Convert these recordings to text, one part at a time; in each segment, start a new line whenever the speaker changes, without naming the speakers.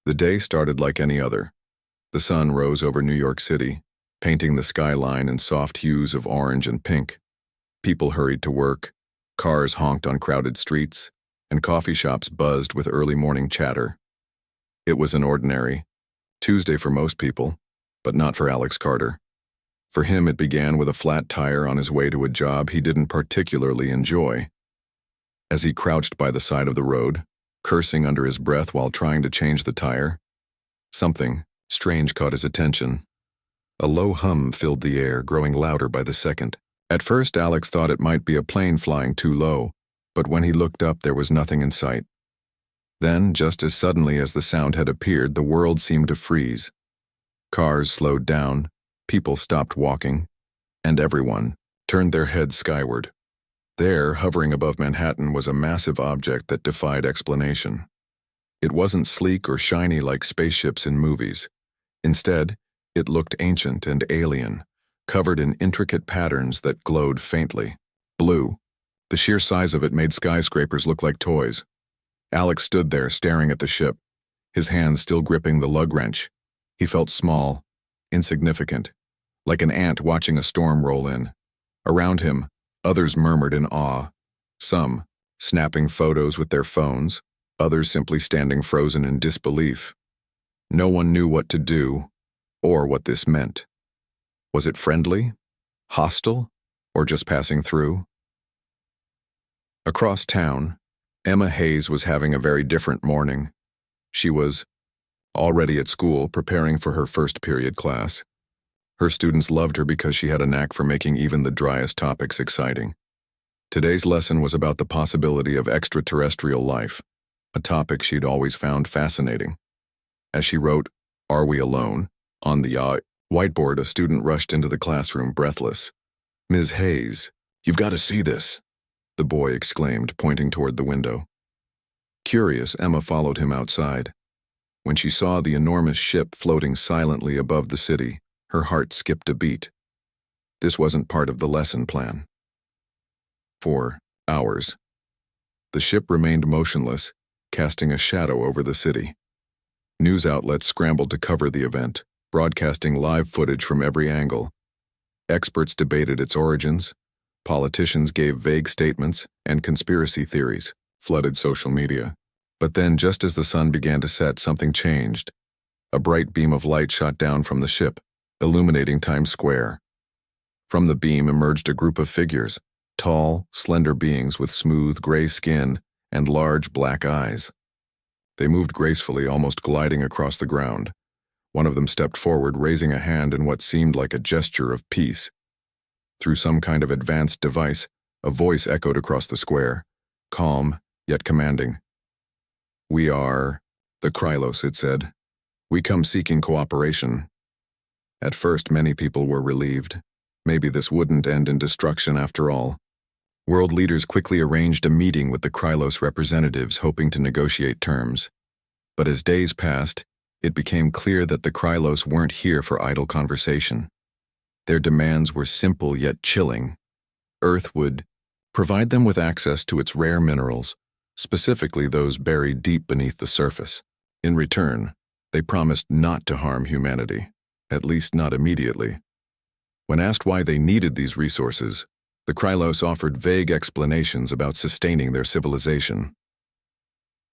The day started like any other. The sun rose over New York City, painting the skyline in soft hues of orange and pink. People hurried to work, cars honked on crowded streets, and coffee shops buzzed with early morning chatter. It was an ordinary Tuesday for most people, but not for Alex Carter. For him, it began with a flat tire on his way to a job he didn't particularly enjoy. As he crouched by the side of the road, cursing under his breath while trying to change the tire, something strange caught his attention. A low hum filled the air, growing louder by the second. At first, Alex thought it might be a plane flying too low, but when he looked up, there was nothing in sight. Then, just as suddenly as the sound had appeared, the world seemed to freeze. Cars slowed down, people stopped walking, and everyone turned their heads skyward. There, hovering above Manhattan, was a massive object that defied explanation. It wasn't sleek or shiny like spaceships in movies. Instead, it looked ancient and alien, covered in intricate patterns that glowed faintly. Blue. The sheer size of it made skyscrapers look like toys. Alex stood there staring at the ship, his hands still gripping the lug wrench. He felt small, insignificant, like an ant watching a storm roll in. Around him, others murmured in awe, some snapping photos with their phones, others simply standing frozen in disbelief. No one knew what to do or what this meant. Was it friendly, hostile, or just passing through? Across town, Emma Hayes was having a very different morning. She was already at school, preparing for her first period class. Her students loved her because she had a knack for making even the driest topics exciting. Today's lesson was about the possibility of extraterrestrial life, a topic she'd always found fascinating. As she wrote, "Are we alone?" on the whiteboard, a student rushed into the classroom, breathless. "Ms. Hayes, you've got to see this," the boy exclaimed, pointing toward the window. Curious, Emma followed him outside. When she saw the enormous ship floating silently above the city, her heart skipped a beat. This wasn't part of the lesson plan. For hours, the ship remained motionless, casting a shadow over the city. News outlets scrambled to cover the event, broadcasting live footage from every angle. Experts debated its origins, politicians gave vague statements, and conspiracy theories flooded social media. But then, just as the sun began to set, something changed. A bright beam of light shot down from the ship, illuminating Times Square. From the beam emerged a group of figures, tall, slender beings with smooth gray skin and large black eyes. They moved gracefully, almost gliding across the ground. One of them stepped forward, raising a hand in what seemed like a gesture of peace. Through some kind of advanced device, a voice echoed across the square, calm yet commanding. "We are the Krylos," it said. "We come seeking cooperation." At first, many people were relieved. Maybe this wouldn't end in destruction after all. World leaders quickly arranged a meeting with the Krylos representatives, hoping to negotiate terms. But as days passed, it became clear that the Krylos weren't here for idle conversation. Their demands were simple yet chilling. Earth would provide them with access to its rare minerals, specifically those buried deep beneath the surface. In return, they promised not to harm humanity, at least not immediately. When asked why they needed these resources, the Krylos offered vague explanations about sustaining their civilization.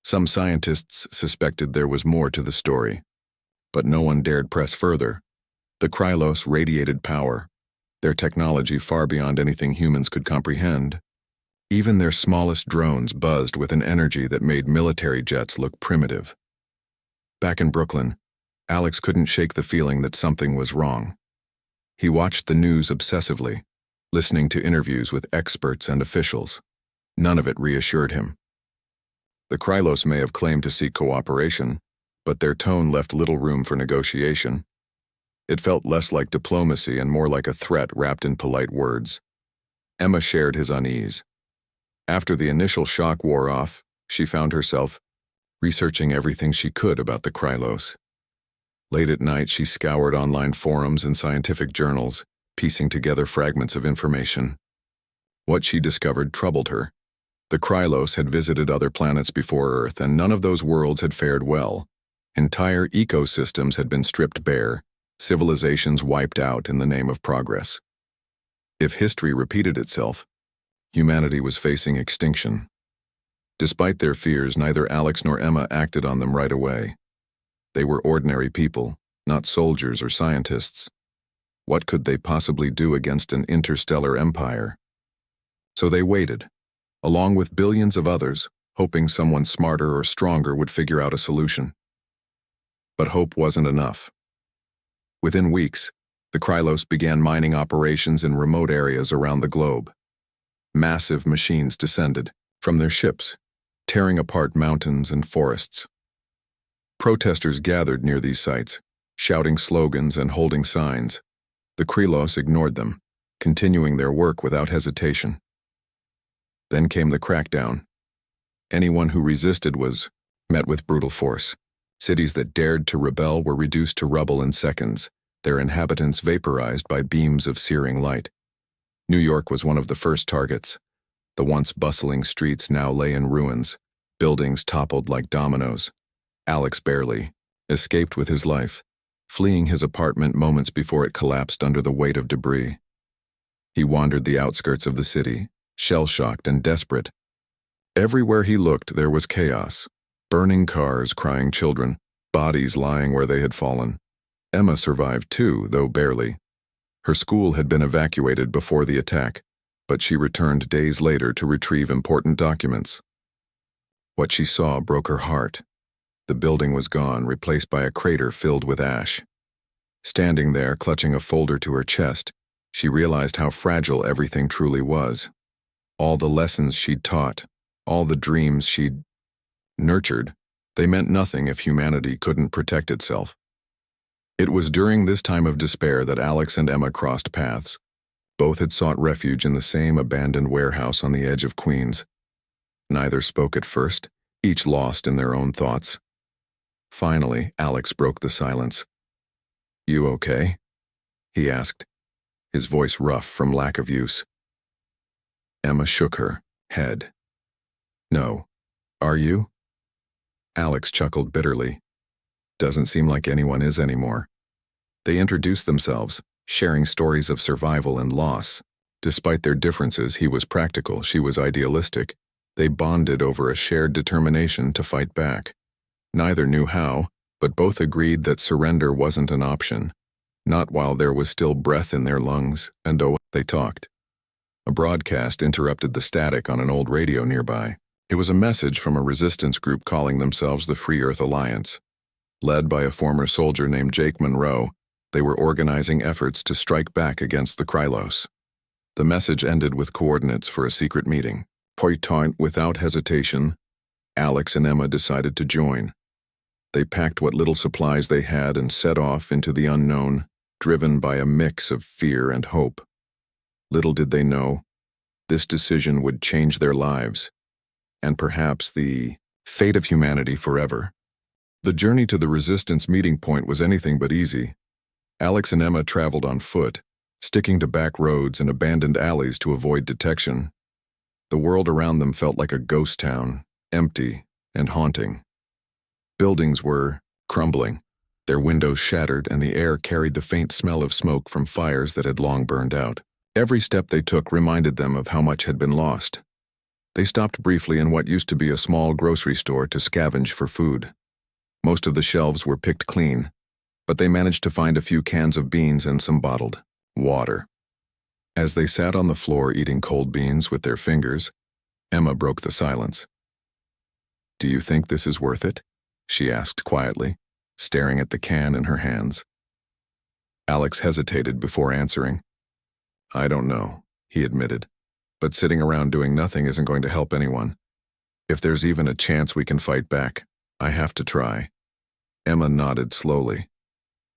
Some scientists suspected there was more to the story, but no one dared press further. The Krylos radiated power, their technology far beyond anything humans could comprehend. Even their smallest drones buzzed with an energy that made military jets look primitive. Back in Brooklyn, Alex couldn't shake the feeling that something was wrong. He watched the news obsessively, listening to interviews with experts and officials. None of it reassured him. The Krylos may have claimed to seek cooperation, but their tone left little room for negotiation. It felt less like diplomacy and more like a threat wrapped in polite words. Emma shared his unease. After the initial shock wore off, she found herself researching everything she could about the Krylos. Late at night, she scoured online forums and scientific journals, piecing together fragments of information. What she discovered troubled her. The Krylos had visited other planets before Earth, and none of those worlds had fared well. Entire ecosystems had been stripped bare, civilizations wiped out in the name of progress. If history repeated itself, humanity was facing extinction. Despite their fears, neither Alex nor Emma acted on them right away. They were ordinary people, not soldiers or scientists. What could they possibly do against an interstellar empire? So they waited, along with billions of others, hoping someone smarter or stronger would figure out a solution. But hope wasn't enough. Within weeks, the Krylos began mining operations in remote areas around the globe. Massive machines descended from their ships, tearing apart mountains and forests. Protesters gathered near these sites, shouting slogans and holding signs. The Krylos ignored them, continuing their work without hesitation. Then came the crackdown. Anyone who resisted was met with brutal force. Cities that dared to rebel were reduced to rubble in seconds, their inhabitants vaporized by beams of searing light. New York was one of the first targets. The once bustling streets now lay in ruins, buildings toppled like dominoes. Alex barely escaped with his life, fleeing his apartment moments before it collapsed under the weight of debris. He wandered the outskirts of the city, shell-shocked and desperate. Everywhere he looked, there was chaos. Burning cars, crying children, bodies lying where they had fallen. Emma survived too, though barely. Her school had been evacuated before the attack, but she returned days later to retrieve important documents. What she saw broke her heart. The building was gone, replaced by a crater filled with ash. Standing there, clutching a folder to her chest, she realized how fragile everything truly was. All the lessons she'd taught, all the dreams she'd nurtured, they meant nothing if humanity couldn't protect itself. It was during this time of despair that Alex and Emma crossed paths. Both had sought refuge in the same abandoned warehouse on the edge of Queens. Neither spoke at first, each lost in their own thoughts. Finally, Alex broke the silence. "You okay?" he asked, his voice rough from lack of use. Emma shook her head. "No. Are you?" Alex chuckled bitterly. "Doesn't seem like anyone is anymore." They introduced themselves, sharing stories of survival and loss. Despite their differences, he was practical, she was idealistic. They bonded over a shared determination to fight back. Neither knew how, but both agreed that surrender wasn't an option. Not while there was still breath in their lungs, and they talked. A broadcast interrupted the static on an old radio nearby. It was a message from a resistance group calling themselves the Free Earth Alliance. Led by a former soldier named Jake Monroe, they were organizing efforts to strike back against the Krylos. The message ended with coordinates for a secret meeting. Without hesitation, Alex and Emma decided to join. They packed what little supplies they had and set off into the unknown, driven by a mix of fear and hope. Little did they know, this decision would change their lives, and perhaps the fate of humanity forever. The journey to the resistance meeting point was anything but easy. Alex and Emma traveled on foot, sticking to back roads and abandoned alleys to avoid detection. The world around them felt like a ghost town, empty and haunting. Buildings were crumbling, their windows shattered, and the air carried the faint smell of smoke from fires that had long burned out. Every step they took reminded them of how much had been lost. They stopped briefly in what used to be a small grocery store to scavenge for food. Most of the shelves were picked clean, but they managed to find a few cans of beans and some bottled water. As they sat on the floor eating cold beans with their fingers, Emma broke the silence. "Do you think this is worth it?" she asked quietly, staring at the can in her hands. Alex hesitated before answering. "I don't know," he admitted, "but sitting around doing nothing isn't going to help anyone. If there's even a chance we can fight back, I have to try." Emma nodded slowly.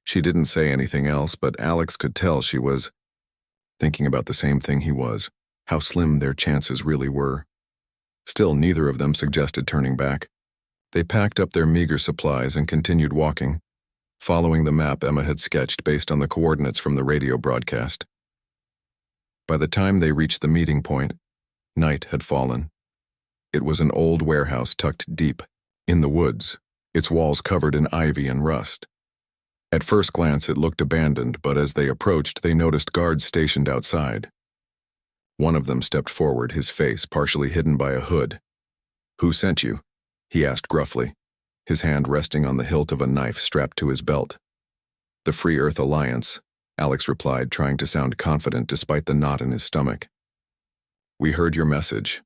She didn't say anything else, but Alex could tell she was thinking about the same thing he was, how slim their chances really were. Still, neither of them suggested turning back. They packed up their meager supplies and continued walking, following the map Emma had sketched based on the coordinates from the radio broadcast. By the time they reached the meeting point, night had fallen. It was an old warehouse tucked deep in the woods, its walls covered in ivy and rust. At first glance it looked abandoned, but as they approached they noticed guards stationed outside. One of them stepped forward, his face partially hidden by a hood. "Who sent you?" he asked gruffly, his hand resting on the hilt of a knife strapped to his belt. "The Free Earth Alliance," Alex replied, trying to sound confident despite the knot in his stomach. "We heard your message."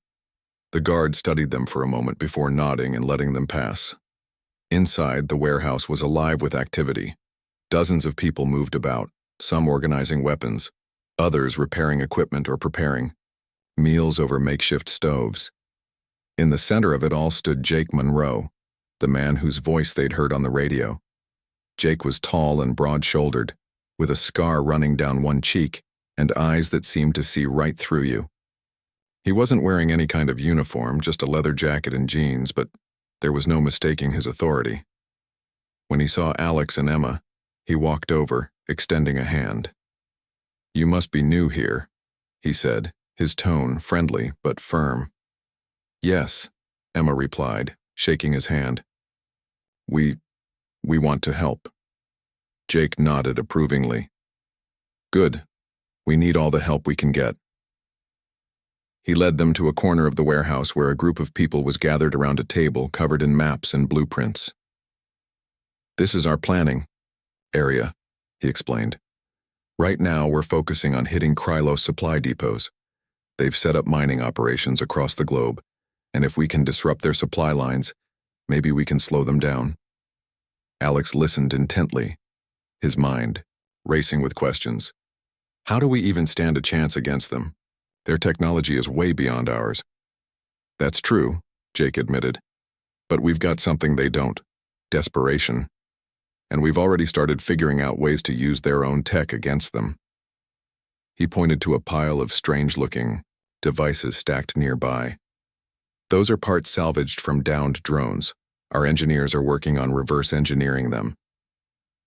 The guard studied them for a moment before nodding and letting them pass. Inside, the warehouse was alive with activity. Dozens of people moved about, some organizing weapons, others repairing equipment or preparing meals over makeshift stoves. In the center of it all stood Jake Monroe, the man whose voice they'd heard on the radio. Jake was tall and broad-shouldered, with a scar running down one cheek and eyes that seemed to see right through you. He wasn't wearing any kind of uniform, just a leather jacket and jeans, but there was no mistaking his authority. When he saw Alex and Emma, he walked over, extending a hand. "You must be new here," he said, his tone friendly but firm. "Yes," Emma replied, shaking his hand. We want to help." Jake nodded approvingly. "Good. We need all the help we can get." He led them to a corner of the warehouse where a group of people was gathered around a table covered in maps and blueprints. "This is our planning area," he explained. "Right now we're focusing on hitting Krylos supply depots. They've set up mining operations across the globe, and if we can disrupt their supply lines, maybe we can slow them down." Alex listened intently, his mind racing with questions. How do we even stand a chance against them? Their technology is way beyond ours. "That's true," Jake admitted. "But we've got something they don't: desperation. And we've already started figuring out ways to use their own tech against them." He pointed to a pile of strange-looking devices stacked nearby. "Those are parts salvaged from downed drones. Our engineers are working on reverse engineering them."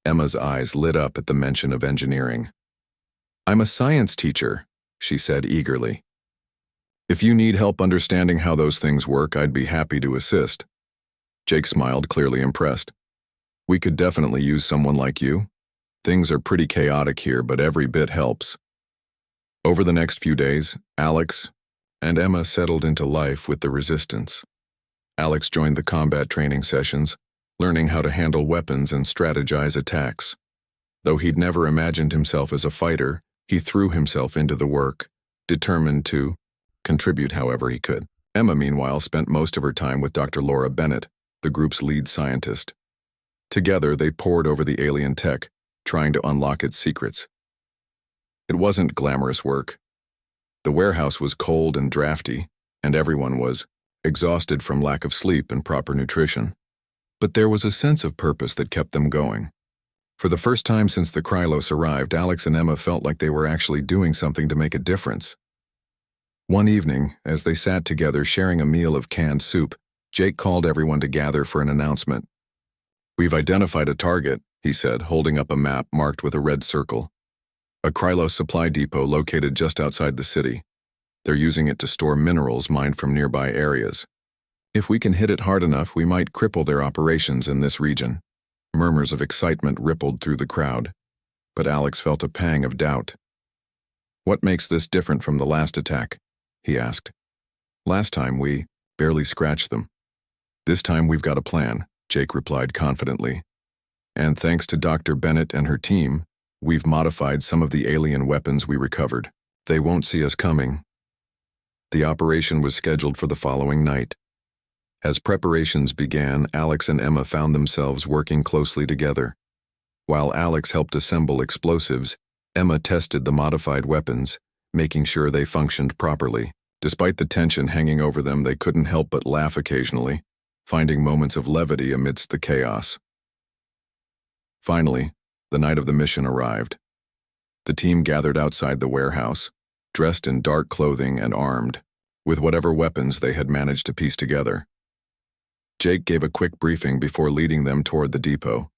Emma's eyes lit up at the mention of engineering. "I'm a science teacher," she said eagerly. "If you need help understanding how those things work, I'd be happy to assist." Jake smiled, clearly impressed. "We could definitely use someone like you. Things are pretty chaotic here, but every bit helps." Over the next few days, Alex and Emma settled into life with the Resistance. Alex joined the combat training sessions, learning how to handle weapons and strategize attacks. Though he'd never imagined himself as a fighter, he threw himself into the work, determined to contribute however he could. Emma, meanwhile, spent most of her time with Dr. Laura Bennett, the group's lead scientist. Together, they pored over the alien tech, trying to unlock its secrets. It wasn't glamorous work. The warehouse was cold and drafty, and everyone was exhausted from lack of sleep and proper nutrition. But there was a sense of purpose that kept them going. For the first time since the Krylos arrived, Alex and Emma felt like they were actually doing something to make a difference. One evening, as they sat together sharing a meal of canned soup, Jake called everyone to gather for an announcement. "We've identified a target," he said, holding up a map marked with a red circle. "A Krylos supply depot located just outside the city. They're using it to store minerals mined from nearby areas. If we can hit it hard enough, we might cripple their operations in this region." Murmurs of excitement rippled through the crowd, but Alex felt a pang of doubt. "What makes this different from the last attack?" he asked. "Last time we barely scratched them. This time we've got a plan," Jake replied confidently. "And thanks to Dr. Bennett and her team, we've modified some of the alien weapons we recovered. They won't see us coming." The operation was scheduled for the following night. As preparations began, Alex and Emma found themselves working closely together. While Alex helped assemble explosives, Emma tested the modified weapons, making sure they functioned properly. Despite the tension hanging over them, they couldn't help but laugh occasionally, finding moments of levity amidst the chaos. Finally, the night of the mission arrived. The team gathered outside the warehouse, dressed in dark clothing and armed, with whatever weapons they had managed to piece together. Jake gave a quick briefing before leading them toward the depot.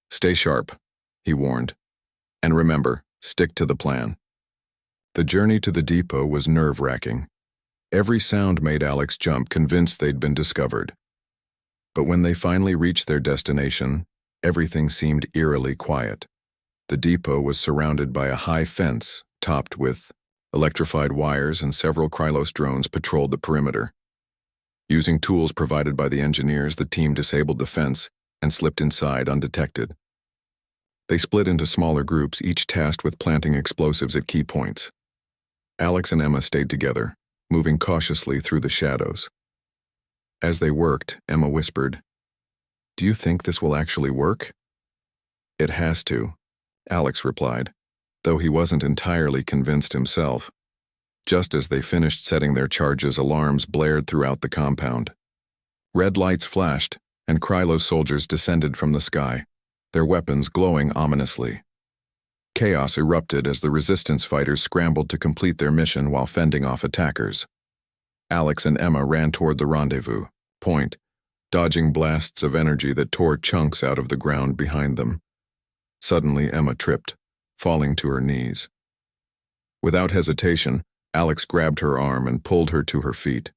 "Stay sharp," he warned. "And remember, stick to the plan." The journey to the depot was nerve-wracking. Every sound made Alex jump, convinced they'd been discovered. But when they finally reached their destination, everything seemed eerily quiet. The depot was surrounded by a high fence, topped with electrified wires, and several Krylos drones patrolled the perimeter. Using tools provided by the engineers, the team disabled the fence and slipped inside undetected. They split into smaller groups, each tasked with planting explosives at key points. Alex and Emma stayed together, moving cautiously through the shadows. As they worked, Emma whispered, "Do you think this will actually work?" "It has to," Alex replied, though he wasn't entirely convinced himself. Just as they finished setting their charges, alarms blared throughout the compound. Red lights flashed, and Krylos soldiers descended from the sky, their weapons glowing ominously. Chaos erupted as the resistance fighters scrambled to complete their mission while fending off attackers. Alex and Emma ran toward the rendezvous point, dodging blasts of energy that tore chunks out of the ground behind them. Suddenly, Emma tripped, falling to her knees. Without hesitation, Alex grabbed her arm and pulled her to her feet.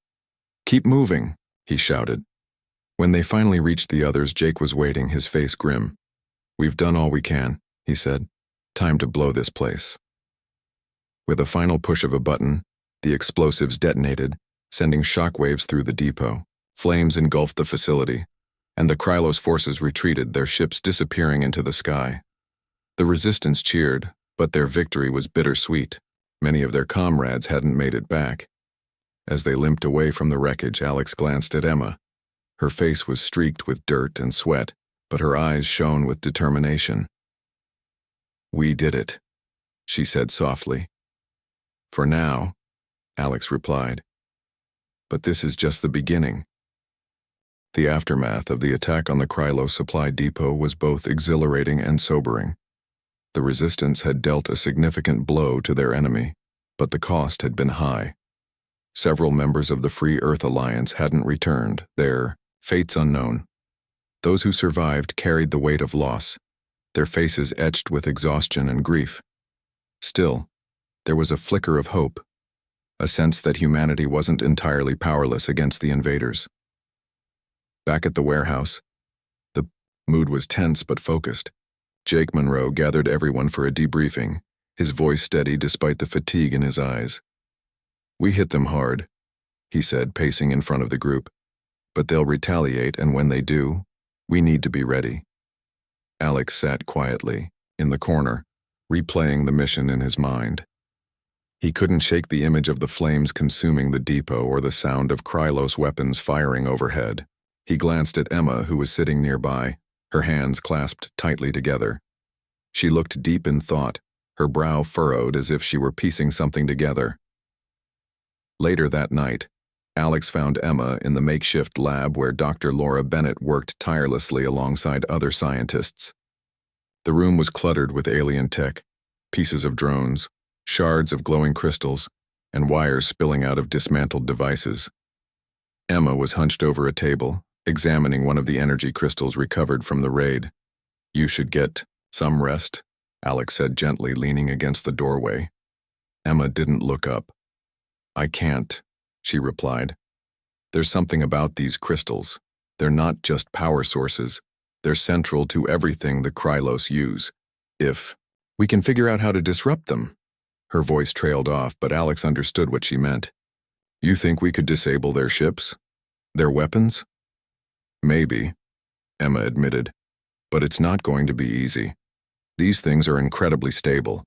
"Keep moving," he shouted. When they finally reached the others, Jake was waiting, his face grim. "We've done all we can," he said. "Time to blow this place." With a final push of a button, the explosives detonated, sending shockwaves through the depot. Flames engulfed the facility, and the Krylos forces retreated, their ships disappearing into the sky. The resistance cheered, but their victory was bittersweet. Many of their comrades hadn't made it back. As they limped away from the wreckage, Alex glanced at Emma. Her face was streaked with dirt and sweat, but her eyes shone with determination. "We did it," she said softly. "For now," Alex replied. "But this is just the beginning." The aftermath of the attack on the Krylos supply depot was both exhilarating and sobering. The resistance had dealt a significant blow to their enemy, but the cost had been high. Several members of the Free Earth Alliance hadn't returned, their fates unknown. Those who survived carried the weight of loss, their faces etched with exhaustion and grief. Still, there was a flicker of hope, a sense that humanity wasn't entirely powerless against the invaders. Back at the warehouse, the mood was tense but focused. Jake Monroe gathered everyone for a debriefing, his voice steady despite the fatigue in his eyes. "We hit them hard," he said, pacing in front of the group. "But they'll retaliate, and when they do, we need to be ready." Alex sat quietly, in the corner, replaying the mission in his mind. He couldn't shake the image of the flames consuming the depot or the sound of Krylos weapons firing overhead. He glanced at Emma, who was sitting nearby, her hands clasped tightly together. She looked deep in thought, her brow furrowed as if she were piecing something together. Later that night, Alex found Emma in the makeshift lab where Dr. Laura Bennett worked tirelessly alongside other scientists. The room was cluttered with alien tech, pieces of drones, shards of glowing crystals, and wires spilling out of dismantled devices. Emma was hunched over a table, examining one of the energy crystals recovered from the raid. "You should get some rest," Alex said gently, leaning against the doorway. Emma didn't look up. "I can't," she replied. "There's something about these crystals. They're not just power sources. They're central to everything the Krylos use. If we can figure out how to disrupt them." Her voice trailed off, but Alex understood what she meant. "You think we could disable their ships? Their weapons?" "Maybe," Emma admitted, "but it's not going to be easy. These things are incredibly stable.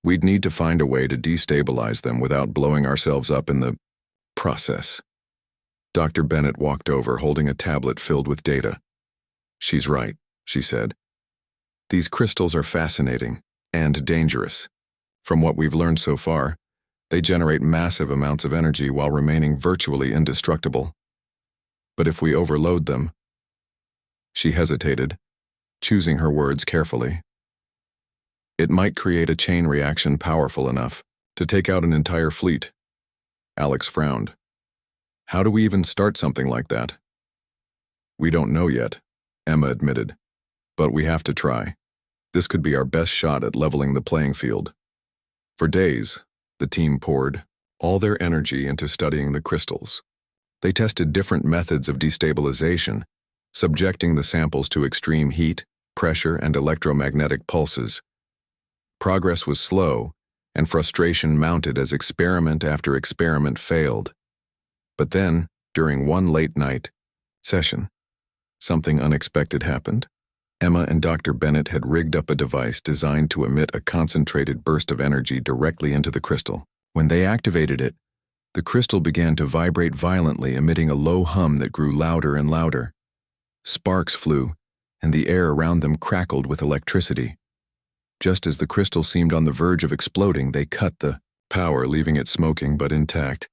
We'd need to find a way to destabilize them without blowing ourselves up in the process." Dr. Bennett walked over, holding a tablet filled with data. "She's right," she said. "These crystals are fascinating and dangerous. From what we've learned so far, they generate massive amounts of energy while remaining virtually indestructible. But if we overload them—" She hesitated, choosing her words carefully. "It might create a chain reaction powerful enough to take out an entire fleet." Alex frowned. "How do we even start something like that?" "We don't know yet," Emma admitted. "But we have to try. This could be our best shot at leveling the playing field." For days, the team poured all their energy into studying the crystals. They tested different methods of destabilization, subjecting the samples to extreme heat, pressure, and electromagnetic pulses. Progress was slow, and frustration mounted as experiment after experiment failed. But then, during one late-night session, something unexpected happened. Emma and Dr. Bennett had rigged up a device designed to emit a concentrated burst of energy directly into the crystal. When they activated it, the crystal began to vibrate violently, emitting a low hum that grew louder and louder. Sparks flew, and the air around them crackled with electricity. Just as the crystal seemed on the verge of exploding, they cut the power, leaving it smoking but intact.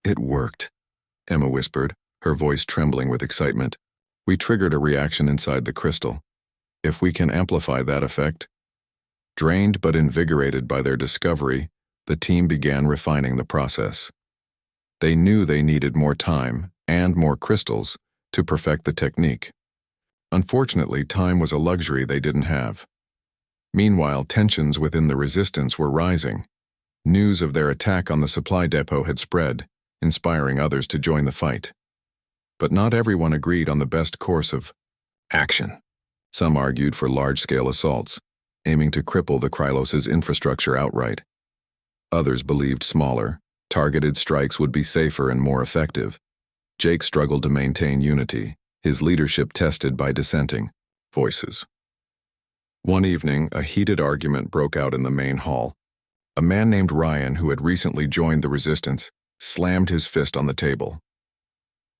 "It worked," Emma whispered, her voice trembling with excitement. "We triggered a reaction inside the crystal. If we can amplify that effect." Drained but invigorated by their discovery, the team began refining the process. They knew they needed more time and more crystals to perfect the technique. Unfortunately, time was a luxury they didn't have. Meanwhile, tensions within the resistance were rising. News of their attack on the supply depot had spread, inspiring others to join the fight. But not everyone agreed on the best course of action. Some argued for large-scale assaults, aiming to cripple the Krylos's infrastructure outright. Others believed smaller, targeted strikes would be safer and more effective. Jake struggled to maintain unity, his leadership tested by dissenting voices. One evening, a heated argument broke out in the main hall. A man named Ryan, who had recently joined the resistance, slammed his fist on the table.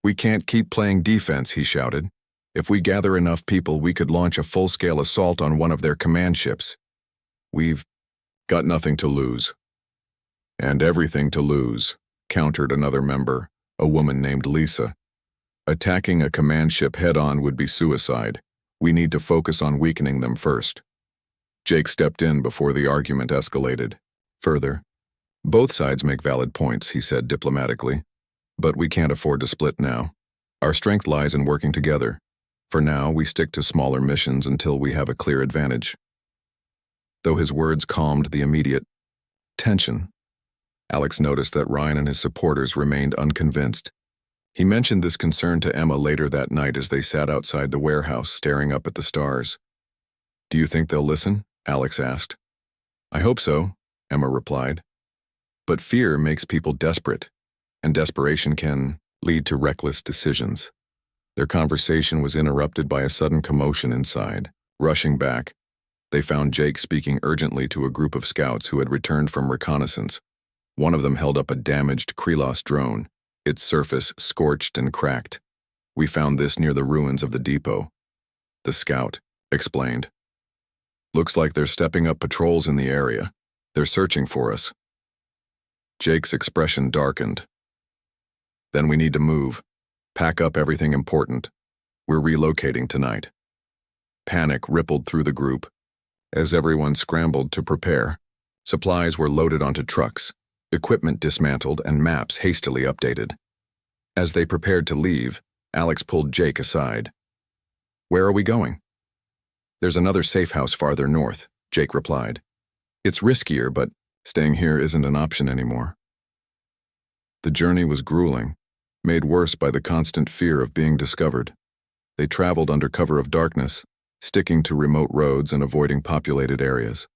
"We can't keep playing defense," he shouted. "If we gather enough people, we could launch a full-scale assault on one of their command ships. We've got nothing to lose." "And everything to lose," countered another member, a woman named Lisa. "Attacking a command ship head-on would be suicide. We need to focus on weakening them first." Jake stepped in before the argument escalated. Further, "Both sides make valid points," he said diplomatically. "But we can't afford to split now. Our strength lies in working together. For now, we stick to smaller missions until we have a clear advantage." Though his words calmed the immediate tension, Alex noticed that Ryan and his supporters remained unconvinced. He mentioned this concern to Emma later that night as they sat outside the warehouse staring up at the stars. "Do you think they'll listen?" Alex asked. "I hope so," Emma replied. "But fear makes people desperate, and desperation can lead to reckless decisions." Their conversation was interrupted by a sudden commotion inside. Rushing back, they found Jake speaking urgently to a group of scouts who had returned from reconnaissance. One of them held up a damaged Krylos drone, its surface scorched and cracked. "We found this near the ruins of the depot," the scout explained. "Looks like they're stepping up patrols in the area. They're searching for us." Jake's expression darkened. "Then we need to move. Pack up everything important. We're relocating tonight." Panic rippled through the group. As everyone scrambled to prepare, supplies were loaded onto trucks, equipment dismantled, and maps hastily updated. As they prepared to leave, Alex pulled Jake aside. "Where are we going?" "There's another safe house farther north," Jake replied. "It's riskier, but staying here isn't an option anymore." The journey was grueling, made worse by the constant fear of being discovered. They traveled under cover of darkness, sticking to remote roads and avoiding populated areas.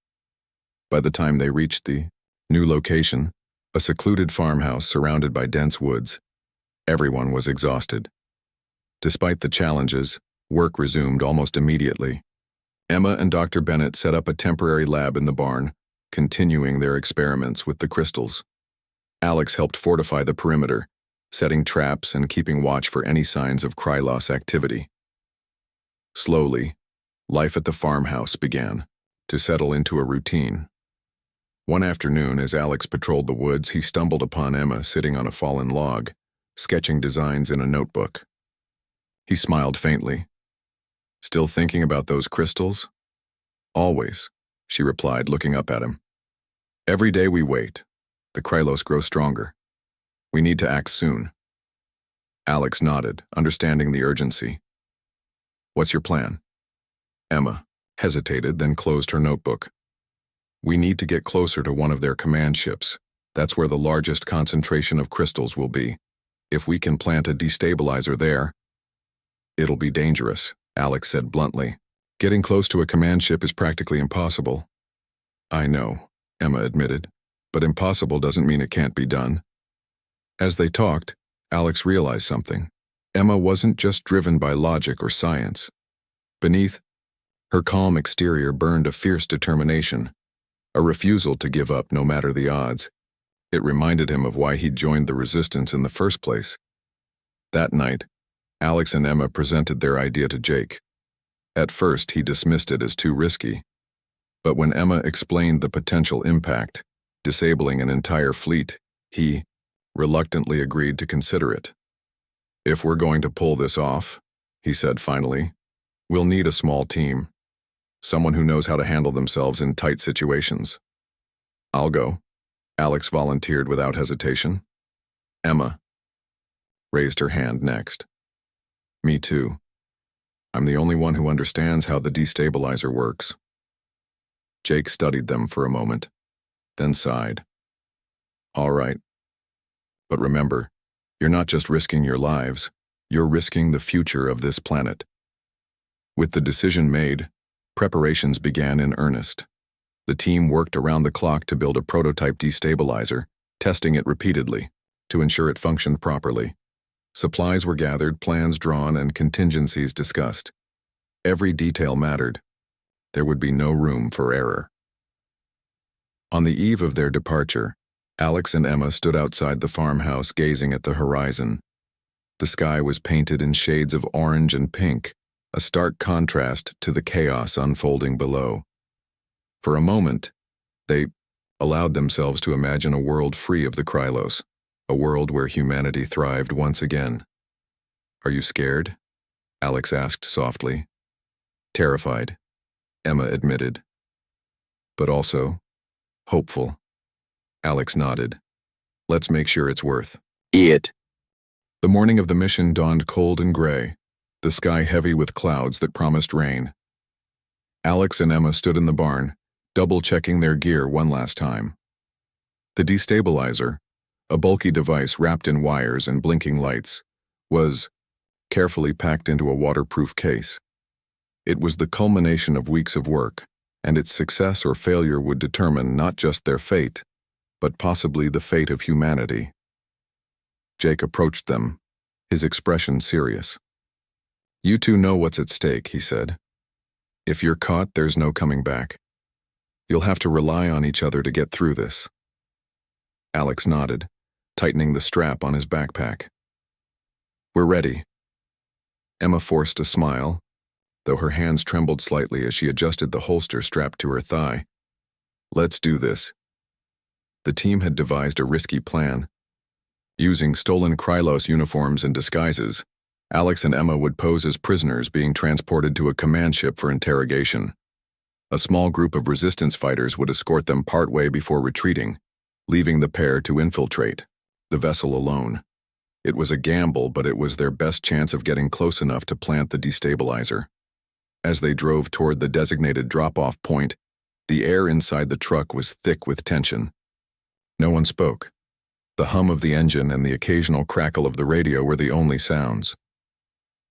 By the time they reached the new location, a secluded farmhouse surrounded by dense woods, everyone was exhausted. Despite the challenges, work resumed almost immediately. Emma and Dr. Bennett set up a temporary lab in the barn, continuing their experiments with the crystals. Alex helped fortify the perimeter, setting traps and keeping watch for any signs of Krylos activity. Slowly, life at the farmhouse began to settle into a routine. One afternoon, as Alex patrolled the woods, he stumbled upon Emma sitting on a fallen log, sketching designs in a notebook. He smiled faintly. "Still thinking about those crystals?" "Always," she replied, looking up at him. "Every day we wait, the Krylos grow stronger. We need to act soon." Alex nodded, understanding the urgency. "What's your plan?" Emma hesitated, then closed her notebook. "We need to get closer to one of their command ships. That's where the largest concentration of crystals will be. If we can plant a destabilizer there..." It'll be dangerous, Alex said bluntly. Getting close to a command ship is practically impossible. I know, Emma admitted, but impossible doesn't mean it can't be done. As they talked, Alex realized something. Emma wasn't just driven by logic or science. Beneath her calm exterior burned a fierce determination, a refusal to give up no matter the odds. It reminded him of why he'd joined the resistance in the first place. That night, Alex and Emma presented their idea to Jake. At first, he dismissed it as too risky. But when Emma explained the potential impact, disabling an entire fleet, he reluctantly agreed to consider it. If we're going to pull this off, he said finally, we'll need a small team. Someone who knows how to handle themselves in tight situations. I'll go, Alex volunteered without hesitation. Emma raised her hand next. Me too. I'm the only one who understands how the destabilizer works. Jake studied them for a moment, then sighed. All right. But remember, you're not just risking your lives, you're risking the future of this planet. With the decision made, preparations began in earnest. The team worked around the clock to build a prototype destabilizer, testing it repeatedly to ensure it functioned properly. Supplies were gathered, plans drawn, and contingencies discussed. Every detail mattered. There would be no room for error. On the eve of their departure, Alex and Emma stood outside the farmhouse gazing at the horizon. The sky was painted in shades of orange and pink, a stark contrast to the chaos unfolding below. For a moment, they allowed themselves to imagine a world free of the Krylos, a world where humanity thrived once again. Are you scared? Alex asked softly. Terrified, Emma admitted. But also, hopeful. Alex nodded. Let's make sure it's worth it. The morning of the mission dawned cold and gray, the sky heavy with clouds that promised rain. Alex and Emma stood in the barn, double-checking their gear one last time. The destabilizer, a bulky device wrapped in wires and blinking lights, was carefully packed into a waterproof case. It was the culmination of weeks of work, and its success or failure would determine not just their fate, but possibly the fate of humanity. Jake approached them, his expression serious. You two know what's at stake, he said. If you're caught, there's no coming back. You'll have to rely on each other to get through this. Alex nodded, tightening the strap on his backpack. We're ready. Emma forced a smile, though her hands trembled slightly as she adjusted the holster strapped to her thigh. Let's do this. The team had devised a risky plan. Using stolen Krylos uniforms and disguises, Alex and Emma would pose as prisoners being transported to a command ship for interrogation. A small group of resistance fighters would escort them partway before retreating, leaving the pair to infiltrate the vessel alone. It was a gamble, but it was their best chance of getting close enough to plant the destabilizer. As they drove toward the designated drop-off point, the air inside the truck was thick with tension. No one spoke. The hum of the engine and the occasional crackle of the radio were the only sounds.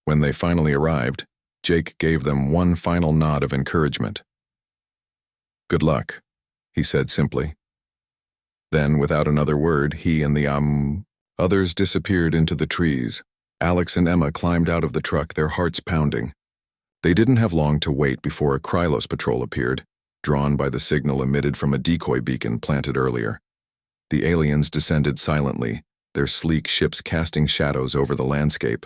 When they finally arrived, Jake gave them one final nod of encouragement. Good luck, he said simply. Then, without another word, he and the others disappeared into the trees. Alex and Emma climbed out of the truck, their hearts pounding. They didn't have long to wait before a Krylos patrol appeared, drawn by the signal emitted from a decoy beacon planted earlier. The aliens descended silently, their sleek ships casting shadows over the landscape.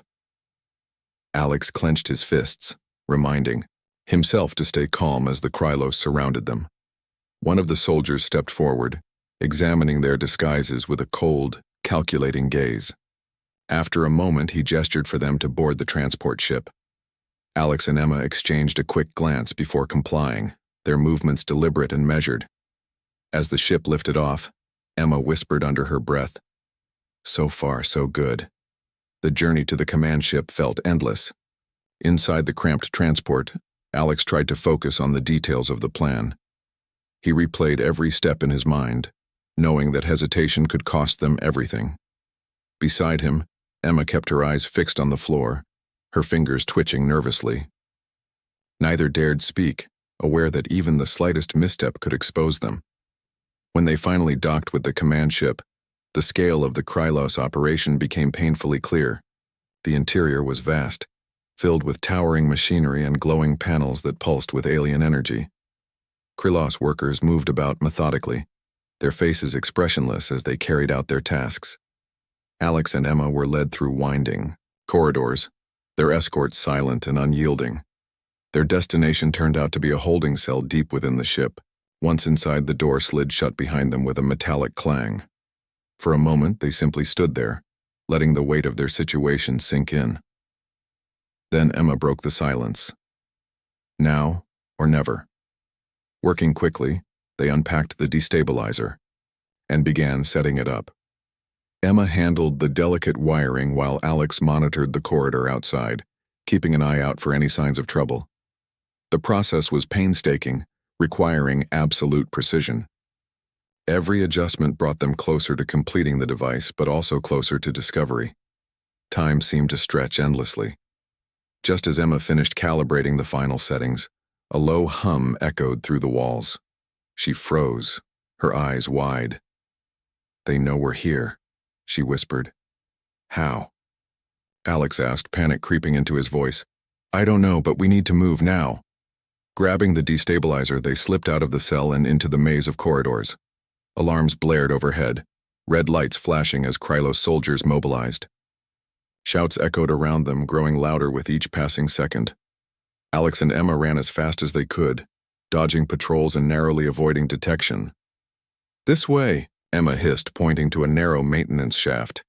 Alex clenched his fists, reminding himself to stay calm as the Krylos surrounded them. One of the soldiers stepped forward, examining their disguises with a cold, calculating gaze. After a moment, he gestured for them to board the transport ship. Alex and Emma exchanged a quick glance before complying, their movements deliberate and measured. As the ship lifted off, Emma whispered under her breath, "So far, so good." The journey to the command ship felt endless. Inside the cramped transport, Alex tried to focus on the details of the plan. He replayed every step in his mind, knowing that hesitation could cost them everything. Beside him, Emma kept her eyes fixed on the floor, her fingers twitching nervously. Neither dared speak, aware that even the slightest misstep could expose them. When they finally docked with the command ship, the scale of the Krylos operation became painfully clear. The interior was vast, filled with towering machinery and glowing panels that pulsed with alien energy. Krylos workers moved about methodically, their faces expressionless as they carried out their tasks. Alex and Emma were led through winding corridors, their escorts silent and unyielding. Their destination turned out to be a holding cell deep within the ship. Once inside, the door slid shut behind them with a metallic clang. For a moment, they simply stood there, letting the weight of their situation sink in. Then Emma broke the silence. Now or never. Working quickly, they unpacked the destabilizer and began setting it up. Emma handled the delicate wiring while Alex monitored the corridor outside, keeping an eye out for any signs of trouble. The process was painstaking, requiring absolute precision. Every adjustment brought them closer to completing the device, but also closer to discovery. Time seemed to stretch endlessly. Just as Emma finished calibrating the final settings, a low hum echoed through the walls. She froze, her eyes wide. "They know we're here," she whispered. "How?" Alex asked, panic creeping into his voice. "I don't know, but we need to move now." Grabbing the destabilizer, they slipped out of the cell and into the maze of corridors. Alarms blared overhead, red lights flashing as Krylos soldiers mobilized. Shouts echoed around them, growing louder with each passing second. Alex and Emma ran as fast as they could, dodging patrols and narrowly avoiding detection. "This way," Emma hissed, pointing to a narrow maintenance shaft.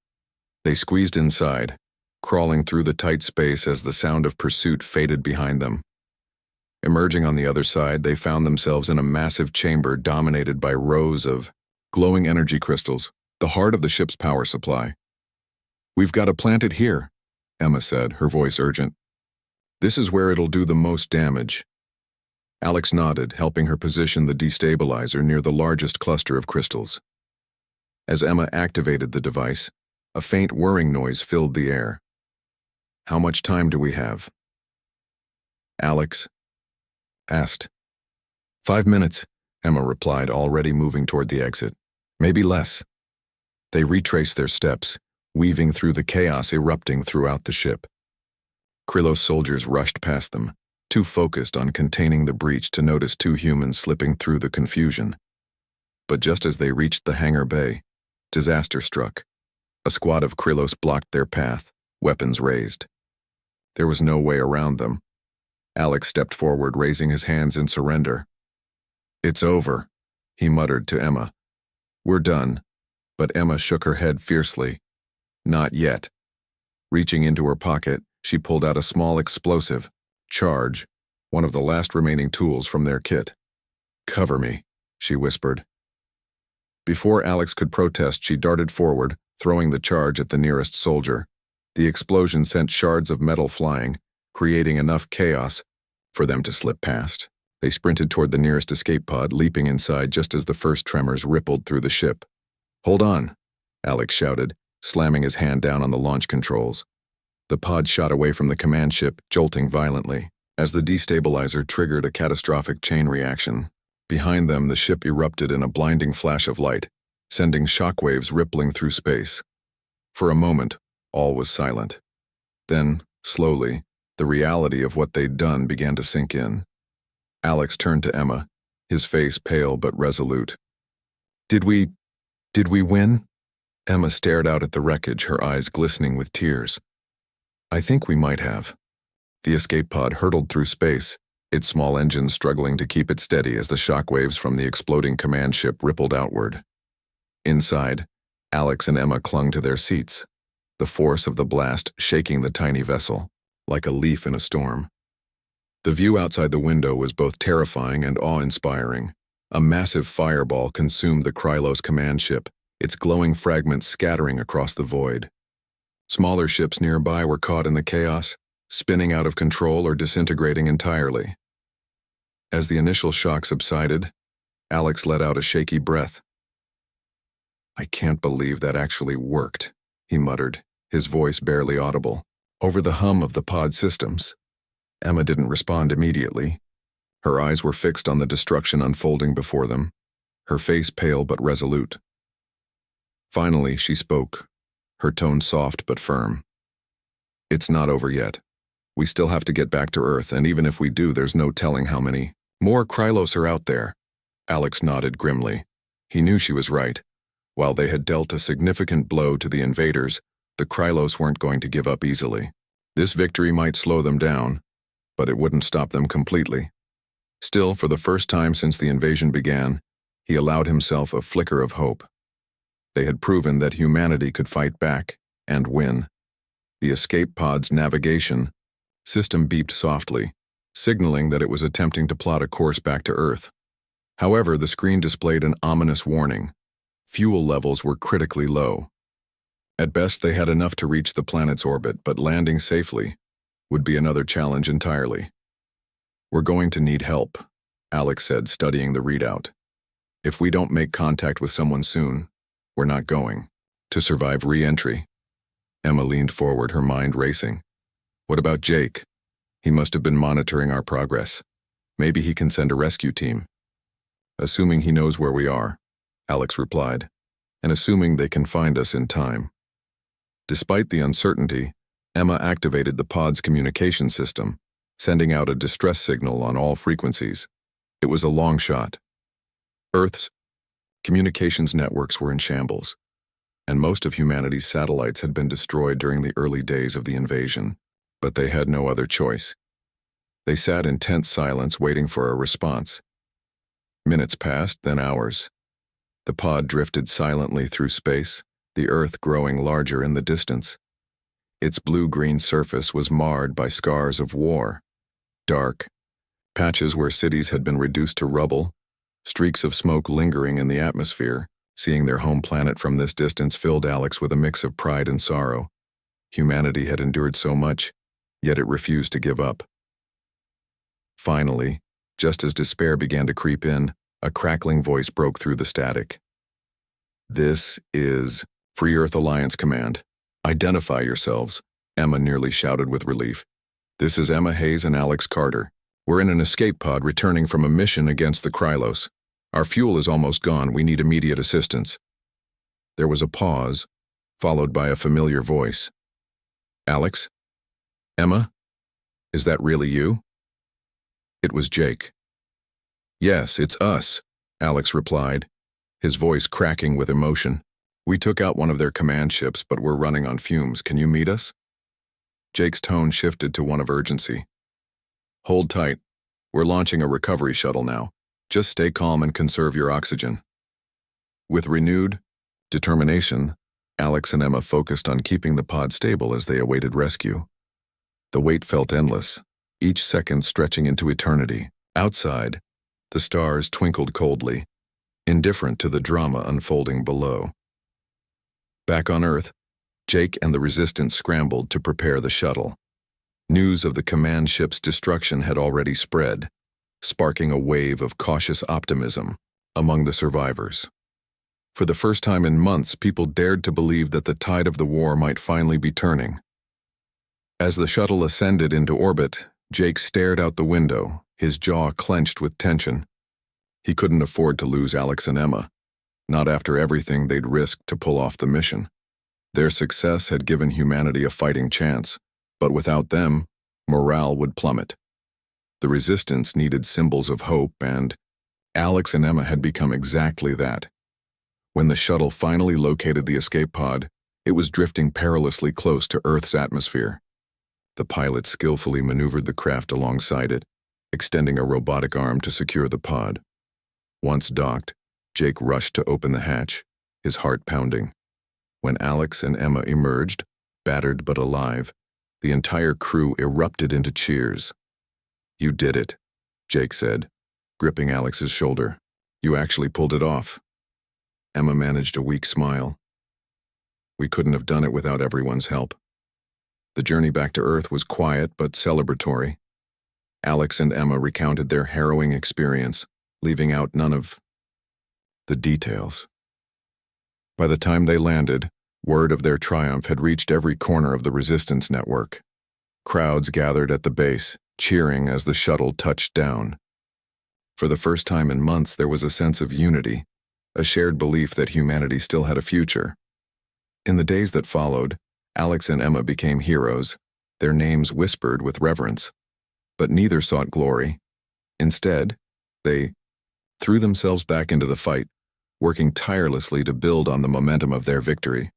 They squeezed inside, crawling through the tight space as the sound of pursuit faded behind them. Emerging on the other side, they found themselves in a massive chamber dominated by rows of glowing energy crystals, the heart of the ship's power supply. "We've got to plant it here," Emma said, her voice urgent. "This is where it'll do the most damage." Alex nodded, helping her position the destabilizer near the largest cluster of crystals. As Emma activated the device, a faint whirring noise filled the air. "How much time do we have?" Alex asked. 5 minutes, Emma replied, already moving toward the exit. "Maybe less." They retraced their steps, weaving through the chaos erupting throughout the ship. Krylos soldiers rushed past them, too focused on containing the breach to notice 2 humans slipping through the confusion. But just as they reached the hangar bay, disaster struck. A squad of Krylos blocked their path, weapons raised. There was no way around them. Alex stepped forward, raising his hands in surrender. "It's over," he muttered to Emma. "We're done." But Emma shook her head fiercely. "Not yet." Reaching into her pocket, she pulled out a small explosive, Charge, one of the last remaining tools from their kit. "Cover me," she whispered. Before Alex could protest, she darted forward, throwing the charge at the nearest soldier. The explosion sent shards of metal flying, creating enough chaos for them to slip past. They sprinted toward the nearest escape pod, leaping inside just as the first tremors rippled through the ship. "Hold on," Alex shouted, slamming his hand down on the launch controls. The pod shot away from the command ship, jolting violently, as the destabilizer triggered a catastrophic chain reaction. Behind them, the ship erupted in a blinding flash of light, sending shockwaves rippling through space. For a moment, all was silent. Then, slowly, the reality of what they'd done began to sink in. Alex turned to Emma, his face pale but resolute. Did we win?" Emma stared out at the wreckage, her eyes glistening with tears. "I think we might have." The escape pod hurtled through space, its small engines struggling to keep it steady as the shockwaves from the exploding command ship rippled outward. Inside, Alex and Emma clung to their seats, the force of the blast shaking the tiny vessel, like a leaf in a storm. The view outside the window was both terrifying and awe-inspiring. A massive fireball consumed the Krylos command ship, its glowing fragments scattering across the void. Smaller ships nearby were caught in the chaos, spinning out of control or disintegrating entirely. As the initial shock subsided, Alex let out a shaky breath. "I can't believe that actually worked," he muttered, his voice barely audible. over the hum of the pod systems. Emma didn't respond immediately. Her eyes were fixed on the destruction unfolding before them, her face pale but resolute. Finally, she spoke, her tone soft but firm. "It's not over yet. We still have to get back to Earth, and even if we do, there's no telling how many more Krylos are out there." Alex nodded grimly. He knew she was right. While they had dealt a significant blow to the invaders, the Krylos weren't going to give up easily. This victory might slow them down, but it wouldn't stop them completely. Still, for the first time since the invasion began, he allowed himself a flicker of hope. They had proven that humanity could fight back and win. The escape pod's navigation system beeped softly, signaling that it was attempting to plot a course back to Earth. However, the screen displayed an ominous warning. Fuel levels were critically low. At best, they had enough to reach the planet's orbit, but landing safely would be another challenge entirely. "We're going to need help," Alex said, studying the readout. "If we don't make contact with someone soon, we're not going to survive re-entry." Emma leaned forward, her mind racing. "What about Jake? He must have been monitoring our progress. Maybe he can send a rescue team." "Assuming he knows where we are," Alex replied, "and assuming they can find us in time." Despite the uncertainty, Emma activated the pod's communication system, sending out a distress signal on all frequencies. It was a long shot. Earth's communications networks were in shambles, and most of humanity's satellites had been destroyed during the early days of the invasion, but they had no other choice. They sat in tense silence waiting for a response. Minutes passed, then hours. The pod drifted silently through space, the Earth growing larger in the distance. Its blue-green surface was marred by scars of war. Dark patches where cities had been reduced to rubble, streaks of smoke lingering in the atmosphere. Seeing their home planet from this distance filled Alex with a mix of pride and sorrow. Humanity had endured so much, yet it refused to give up. Finally, just as despair began to creep in, a crackling voice broke through the static. "This is Free Earth Alliance Command. Identify yourselves," Emma nearly shouted with relief. "This is Emma Hayes and Alex Carter. We're in an escape pod returning from a mission against the Krylos. Our fuel is almost gone. We need immediate assistance." There was a pause, followed by a familiar voice. "Alex? Emma? Is that really you?" It was Jake. "Yes, it's us," Alex replied, his voice cracking with emotion. "We took out one of their command ships, but we're running on fumes. Can you meet us?" Jake's tone shifted to one of urgency. "Hold tight. We're launching a recovery shuttle now. Just stay calm and conserve your oxygen." With renewed determination, Alex and Emma focused on keeping the pod stable as they awaited rescue. The wait felt endless, each second stretching into eternity. Outside, the stars twinkled coldly, indifferent to the drama unfolding below. Back on Earth, Jake and the Resistance scrambled to prepare the shuttle. News of the command ship's destruction had already spread, sparking a wave of cautious optimism among the survivors. For the first time in months, people dared to believe that the tide of the war might finally be turning. As the shuttle ascended into orbit, Jake stared out the window, his jaw clenched with tension. He couldn't afford to lose Alex and Emma, not after everything they'd risked to pull off the mission. Their success had given humanity a fighting chance, but without them, morale would plummet. The Resistance needed symbols of hope, and Alex and Emma had become exactly that. When the shuttle finally located the escape pod, it was drifting perilously close to Earth's atmosphere. The pilot skillfully maneuvered the craft alongside it, extending a robotic arm to secure the pod. Once docked, Jake rushed to open the hatch, his heart pounding. When Alex and Emma emerged, battered but alive, the entire crew erupted into cheers. "You did it," Jake said, gripping Alex's shoulder. "You actually pulled it off." Emma managed a weak smile. "We couldn't have done it without everyone's help." The journey back to Earth was quiet but celebratory. Alex and Emma recounted their harrowing experience, leaving out none of the details. By the time they landed, word of their triumph had reached every corner of the Resistance network. Crowds gathered at the base, cheering as the shuttle touched down. For the first time in months, there was a sense of unity, a shared belief that humanity still had a future. In the days that followed, Alex and Emma became heroes, their names whispered with reverence. But neither sought glory. Instead, they threw themselves back into the fight, working tirelessly to build on the momentum of their victory.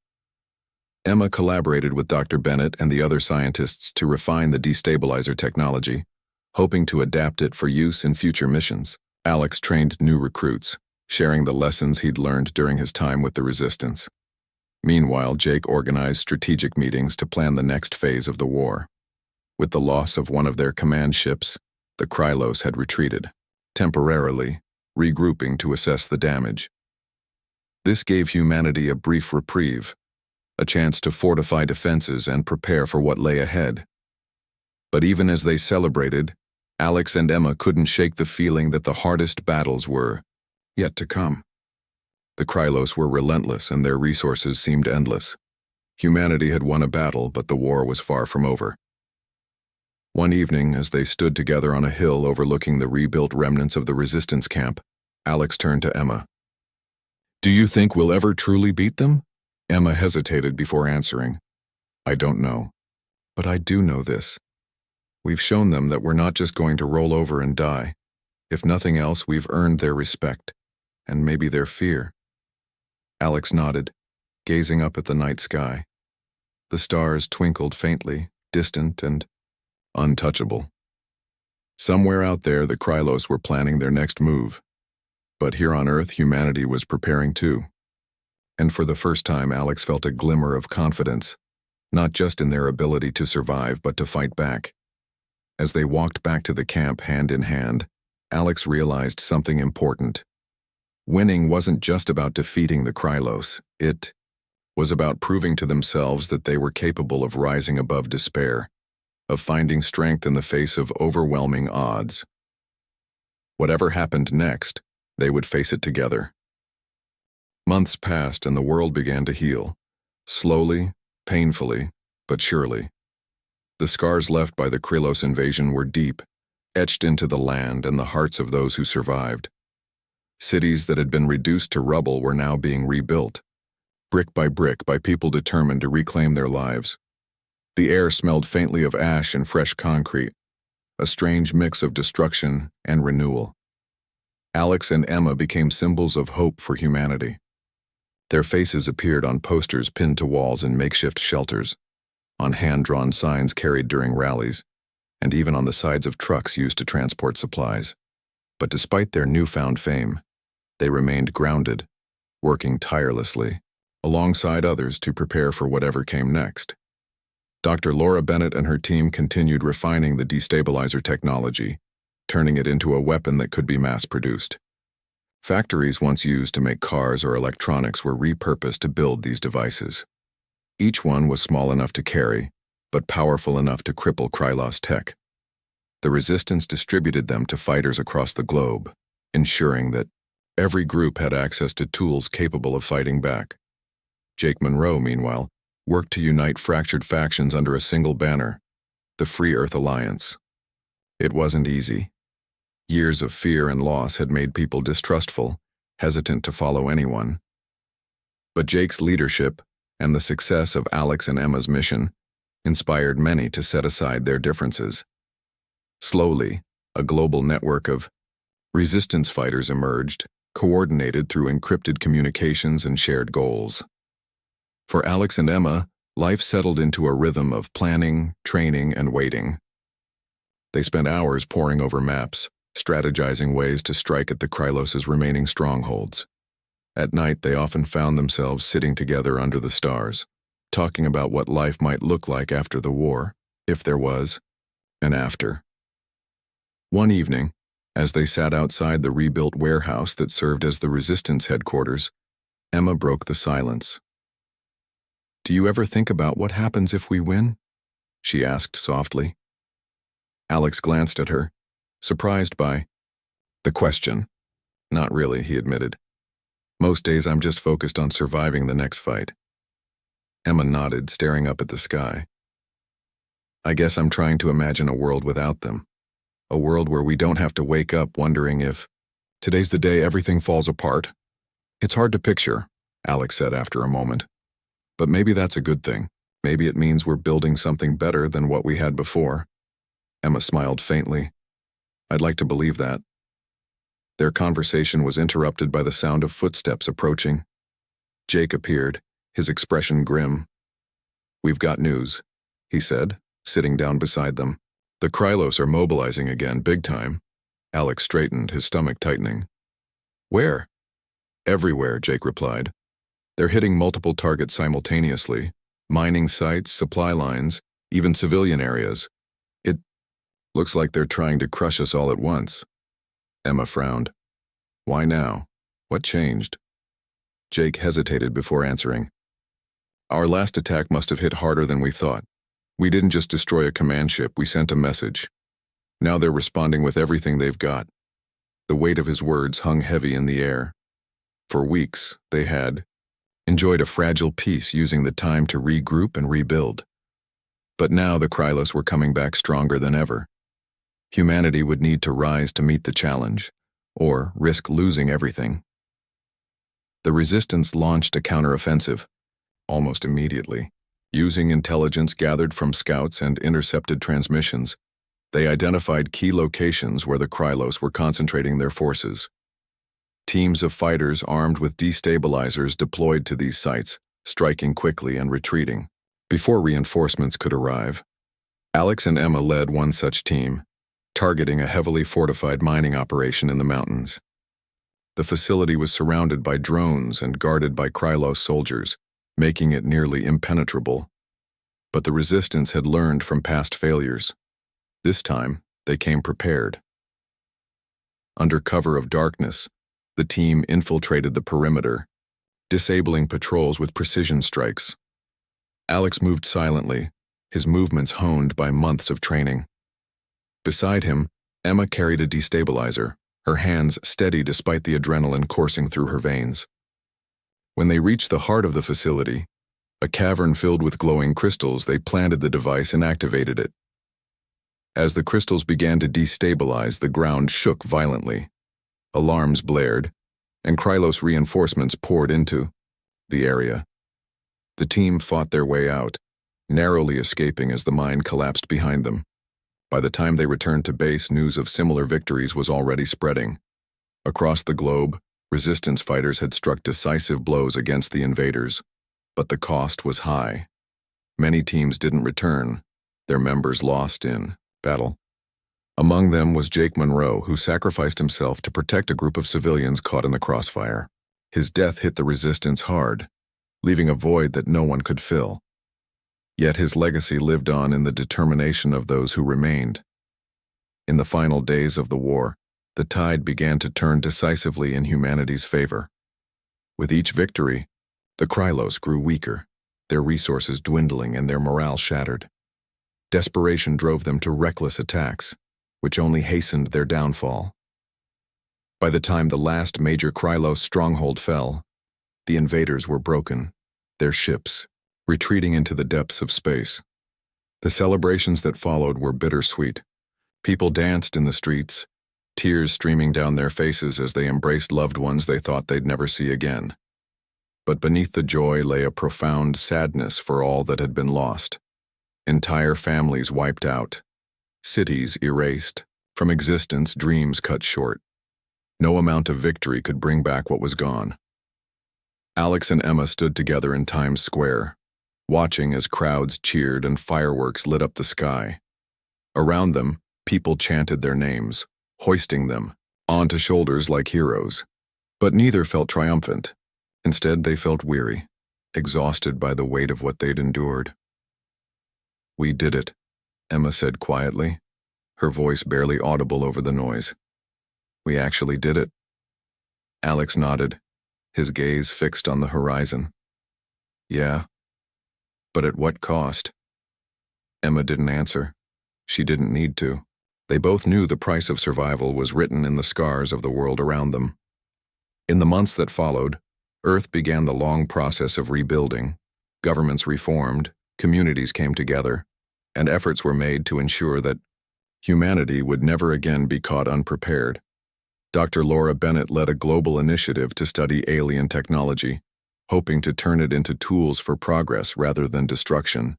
Emma collaborated with Dr. Bennett and the other scientists to refine the destabilizer technology, hoping to adapt it for use in future missions. Alex trained new recruits, sharing the lessons he'd learned during his time with the Resistance. Meanwhile, Jake organized strategic meetings to plan the next phase of the war. With the loss of one of their command ships, the Krylos had retreated, temporarily, regrouping to assess the damage. This gave humanity a brief reprieve, a chance to fortify defenses and prepare for what lay ahead. But even as they celebrated, Alex and Emma couldn't shake the feeling that the hardest battles were yet to come. The Krylos were relentless and their resources seemed endless. Humanity had won a battle, but the war was far from over. One evening, as they stood together on a hill overlooking the rebuilt remnants of the Resistance camp, Alex turned to Emma. "Do you think we'll ever truly beat them?" Emma hesitated before answering. "I don't know. But I do know this. We've shown them that we're not just going to roll over and die. If nothing else, we've earned their respect, and maybe their fear." Alex nodded, gazing up at the night sky. The stars twinkled faintly, distant and untouchable. Somewhere out there, the Krylos were planning their next move. But here on Earth, humanity was preparing too. And for the first time, Alex felt a glimmer of confidence, not just in their ability to survive, but to fight back. As they walked back to the camp hand in hand, Alex realized something important. Winning wasn't just about defeating the Krylos. It was about proving to themselves that they were capable of rising above despair, of finding strength in the face of overwhelming odds. Whatever happened next, they would face it together. Months passed and the world began to heal. Slowly, painfully, but surely. The scars left by the Krylos invasion were deep, etched into the land and the hearts of those who survived. Cities that had been reduced to rubble were now being rebuilt, brick by people determined to reclaim their lives. The air smelled faintly of ash and fresh concrete, a strange mix of destruction and renewal. Alex and Emma became symbols of hope for humanity. Their faces appeared on posters pinned to walls in makeshift shelters, on hand-drawn signs carried during rallies, and even on the sides of trucks used to transport supplies. But despite their newfound fame, they remained grounded, working tirelessly, alongside others to prepare for whatever came next. Dr. Laura Bennett and her team continued refining the destabilizer technology, turning it into a weapon that could be mass-produced. Factories once used to make cars or electronics were repurposed to build these devices. Each one was small enough to carry, but powerful enough to cripple Krylos tech. The Resistance distributed them to fighters across the globe, ensuring that every group had access to tools capable of fighting back. Jake Monroe, meanwhile, worked to unite fractured factions under a single banner, the Free Earth Alliance. It wasn't easy. Years of fear and loss had made people distrustful, hesitant to follow anyone. But Jake's leadership and the success of Alex and Emma's mission inspired many to set aside their differences. Slowly, a global network of resistance fighters emerged, coordinated through encrypted communications and shared goals. For Alex and Emma, life settled into a rhythm of planning, training, and waiting. They spent hours poring over maps, strategizing ways to strike at the Krylos' remaining strongholds. At night, they often found themselves sitting together under the stars, talking about what life might look like after the war, if there was, an after. One evening, as they sat outside the rebuilt warehouse that served as the Resistance headquarters, Emma broke the silence. "Do you ever think about what happens if we win?" she asked softly. Alex glanced at her, surprised by the question. "Not really," he admitted. "Most days I'm just focused on surviving the next fight." Emma nodded, staring up at the sky. I guess I'm trying to imagine a world without them. A world where we don't have to wake up wondering if today's the day everything falls apart. It's hard to picture, Alex said after a moment. But maybe that's a good thing. Maybe it means we're building something better than what we had before. Emma smiled faintly. I'd like to believe that. Their conversation was interrupted by the sound of footsteps approaching. Jake appeared, his expression grim. We've got news, he said, sitting down beside them. The Krylos are mobilizing again, big time. Alex straightened, his stomach tightening. Where? Everywhere, Jake replied. They're hitting multiple targets simultaneously. Mining sites, supply lines, even civilian areas. It looks like they're trying to crush us all at once. Emma frowned. Why now? What changed? Jake hesitated before answering. Our last attack must have hit harder than we thought. We didn't just destroy a command ship, we sent a message. Now they're responding with everything they've got. The weight of his words hung heavy in the air. For weeks, they had enjoyed a fragile peace, using the time to regroup and rebuild. But now the Krylos were coming back stronger than ever. Humanity would need to rise to meet the challenge, or risk losing everything. The Resistance launched a counteroffensive, almost immediately. Using intelligence gathered from scouts and intercepted transmissions, they identified key locations where the Krylos were concentrating their forces. Teams of fighters armed with destabilizers deployed to these sites, striking quickly and retreating. Before reinforcements could arrive, Alex and Emma led one such team, targeting a heavily fortified mining operation in the mountains. The facility was surrounded by drones and guarded by Krylos soldiers, making it nearly impenetrable. But the Resistance had learned from past failures. This time, they came prepared. Under cover of darkness, the team infiltrated the perimeter, disabling patrols with precision strikes. Alex moved silently, his movements honed by months of training. Beside him, Emma carried a destabilizer, her hands steady despite the adrenaline coursing through her veins. When they reached the heart of the facility, a cavern filled with glowing crystals, they planted the device and activated it. As the crystals began to destabilize, the ground shook violently. Alarms blared, and Krylos reinforcements poured into the area. The team fought their way out, narrowly escaping as the mine collapsed behind them. By the time they returned to base, news of similar victories was already spreading. Across the globe, Resistance fighters had struck decisive blows against the invaders, but the cost was high. Many teams didn't return, their members lost in battle. Among them was Jake Monroe, who sacrificed himself to protect a group of civilians caught in the crossfire. His death hit the Resistance hard, leaving a void that no one could fill. Yet his legacy lived on in the determination of those who remained. In the final days of the war, the tide began to turn decisively in humanity's favor. With each victory, the Krylos grew weaker, their resources dwindling and their morale shattered. Desperation drove them to reckless attacks, which only hastened their downfall. By the time the last major Krylos stronghold fell, the invaders were broken, their ships retreating into the depths of space. The celebrations that followed were bittersweet. People danced in the streets, tears streaming down their faces as they embraced loved ones they thought they'd never see again. But beneath the joy lay a profound sadness for all that had been lost. Entire families wiped out, cities erased, from existence dreams cut short. No amount of victory could bring back what was gone. Alex and Emma stood together in Times Square, watching as crowds cheered and fireworks lit up the sky. Around them, people chanted their names, hoisting them onto shoulders like heroes. But neither felt triumphant. Instead, they felt weary, exhausted by the weight of what they'd endured. We did it, Emma said quietly, her voice barely audible over the noise. We actually did it. Alex nodded, his gaze fixed on the horizon. Yeah, but at what cost? Emma didn't answer. She didn't need to. They both knew the price of survival was written in the scars of the world around them. In the months that followed, Earth began the long process of rebuilding. Governments reformed, communities came together, and efforts were made to ensure that humanity would never again be caught unprepared. Dr. Laura Bennett led a global initiative to study alien technology, hoping to turn it into tools for progress rather than destruction.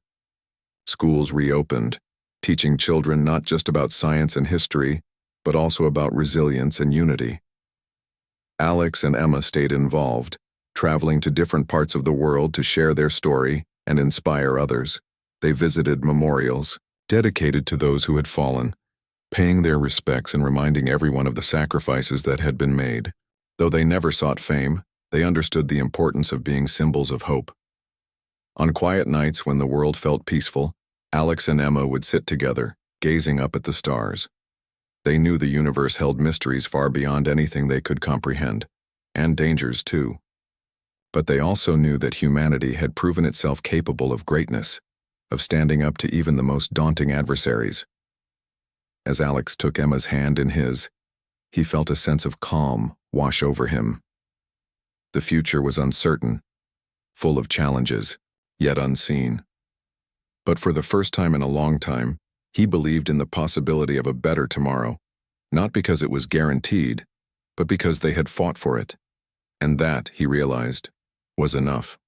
Schools reopened, teaching children not just about science and history, but also about resilience and unity. Alex and Emma stayed involved, traveling to different parts of the world to share their story and inspire others. They visited memorials dedicated to those who had fallen, paying their respects and reminding everyone of the sacrifices that had been made. Though they never sought fame, they understood the importance of being symbols of hope. On quiet nights when the world felt peaceful, Alex and Emma would sit together, gazing up at the stars. They knew the universe held mysteries far beyond anything they could comprehend, and dangers too. But they also knew that humanity had proven itself capable of greatness, of standing up to even the most daunting adversaries. As Alex took Emma's hand in his, he felt a sense of calm wash over him. The future was uncertain, full of challenges, yet unseen. But for the first time in a long time, he believed in the possibility of a better tomorrow, not because it was guaranteed, but because they had fought for it. And that, he realized, was enough.